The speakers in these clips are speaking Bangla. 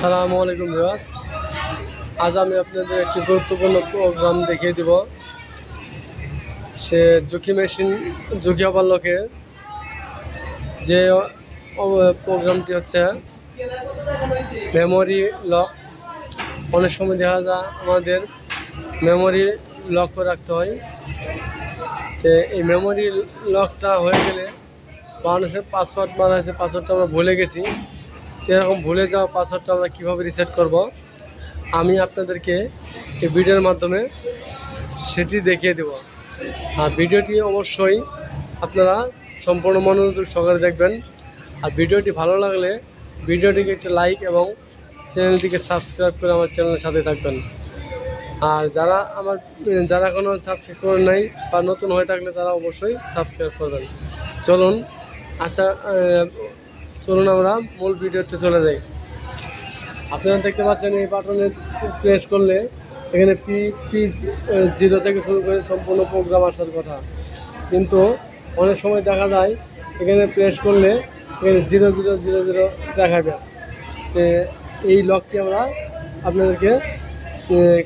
আসসালামু আলাইকুম ভিউয়ার্স। আজ আমি আপনাদের একটি গুরুত্বপূর্ণ প্রোগ্রাম দেখিয়ে দিব। সে ঝুঁকি অবলকে যে প্রোগ্রামটি হচ্ছে মেমোরি লক। অনেক সময় দেখা যায় আমাদের মেমোরি লক করে রাখতে হয়। তো এই মেমোরি লকটা হয়ে গেলে মানুষের পাসওয়ার্ড মারা হয়েছে, পাসওয়ার্ডটা আমরা ভুলে গেছি। এরকম ভুলে যাওয়া পাসওয়ার্ডটা আমরা কীভাবে রিসেট করব আমি আপনাদেরকে এই ভিডিওর মাধ্যমে সেটি দেখিয়ে দেব। আর ভিডিওটি অবশ্যই আপনারা সম্পূর্ণ মনোযোগ সহকারে দেখবেন। আর ভিডিওটি ভালো লাগলে ভিডিওটিকে একটু লাইক এবং চ্যানেলটিকে সাবস্ক্রাইব করে আমার চ্যানেলের সাথে থাকবেন। আর যারা এখনও সাবস্ক্রাইব করেন নাই বা নতুন হয়ে থাকলে তারা অবশ্যই সাবস্ক্রাইব করবেন। চলুন আমরা মূল ভিডিওতে চলে যাই। আপনারা দেখতে পাচ্ছেন এই বাটনে প্রেস করলে এখানে P0 থেকে শুরু করে সম্পূর্ণ প্রোগ্রাম আসার কথা, কিন্তু অনেক সময় দেখা যায় এখানে প্রেস করলে এখানে 0000 দেখাবে। এই লকটি আমরা আপনাদেরকে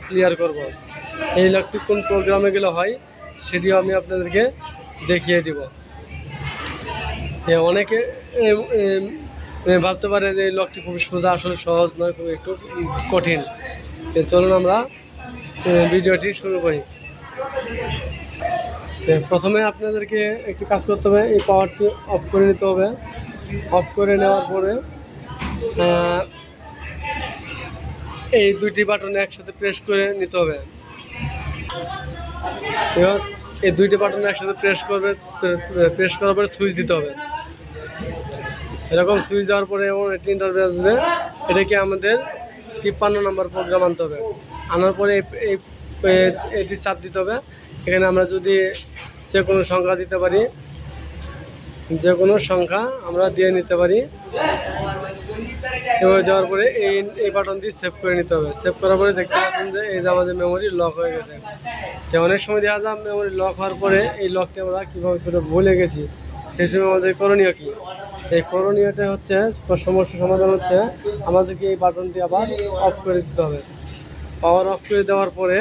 ক্লিয়ার করব। এই লকটি কোন প্রোগ্রামে গেলে হয় সেটিও আমি আপনাদেরকে দেখিয়ে দিব। অনেকে ভাবতে পারে যে এই লকটি খুব সোজা, আসলে সহজ নয়, খুব একটু কঠিন। চলুন আমরা ভিডিওটি শুরু করি। প্রথমে আপনাদেরকে একটি কাজ করতে হবে, এই পাওয়ারটি অফ করে নিতে হবে। অফ করে নেওয়ার পরে এই দুইটি বাটনে একসাথে প্রেস করে নিতে হবে। এবার এই দুইটি বাটনে একসাথে প্রেস করার পরে সুইচ দিতে হবে। এরকম সুইচ দেওয়ার পরে এমন একটি ইন্টারভিউ আসবে, এটাকে আমাদের 53 নম্বর প্রোগ্রাম আনতে হবে। আনার পরে এটি চাপ দিতে হবে। এখানে আমরা যদি যে কোনো সংখ্যা দিতে পারি, যে কোনো সংখ্যা আমরা দিয়ে নিতে পারি। এবার দেওয়ার পরে এই বাটন দিয়ে সেভ করে নিতে হবে। সেভ করার পরে দেখতে পাচ্ছেন যে এই যে আমাদের মেমোরি লক হয়ে গেছে। তো অনেক সময় দেখা যায় মেমোরি লক হওয়ার পরে এই লকটি আমরা কীভাবে ছোটো ভুলে গেছি, সেই সময় আমাদের করণীয় কী? এই করণীয়টা হচ্ছে, সমস্যার সমাধান হচ্ছে আমাদেরকে এই বাটনটি আবার অফ করে দিতে হবে। পাওয়ার অফ করে দেওয়ার পরে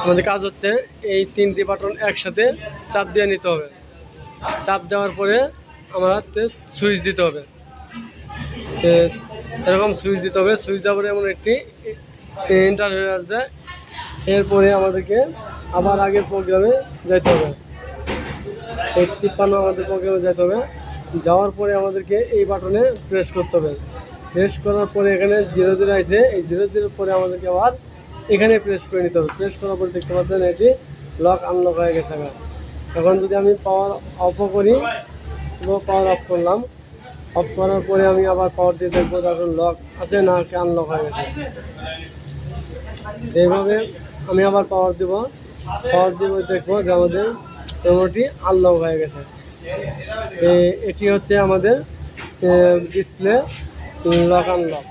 আমাদের কাজ হচ্ছে এই তিনটি বাটন একসাথে চাপ দিয়ে নিতে হবে। চাপ দেওয়ার পরে আমাদের সুইচ দিতে হবে। এরকম সুইচ দিতে হবে। সুইচ দেওয়ার পরে এমন একটি ইন্টারভিউ আসবে। এরপরে আমাদেরকে আবার আগের প্রোগ্রামে যেতে হবে। এই 53 আমাদের প্রোগ্রামে যেতে হবে। যাওয়ার পরে আমাদেরকে এই বাটনে প্রেস করতে হবে। প্রেস করার পরে এখানে 00 আছে, এই 00 পরে আমাদেরকে আবার এখানে প্রেস করে নিতে হবে। প্রেস করার পরে দেখতে পাচ্ছেন এটি লক আনলক হয়ে গেছে। এখন যদি আমি পাওয়ার অফও করি, পাওয়ার অফ করলাম, অফ করার পরে আমি আবার পাওয়ার দিয়ে দেখবো তখন লক আছে না আনলক হয়ে গেছে। এইভাবে আমি আবার পাওয়ার দিব দেখবো যে আমাদের মেমোরিটি আনলক হয়ে গেছে। এটি হচ্ছে আমাদের ডিসপ্লে লক আনলক।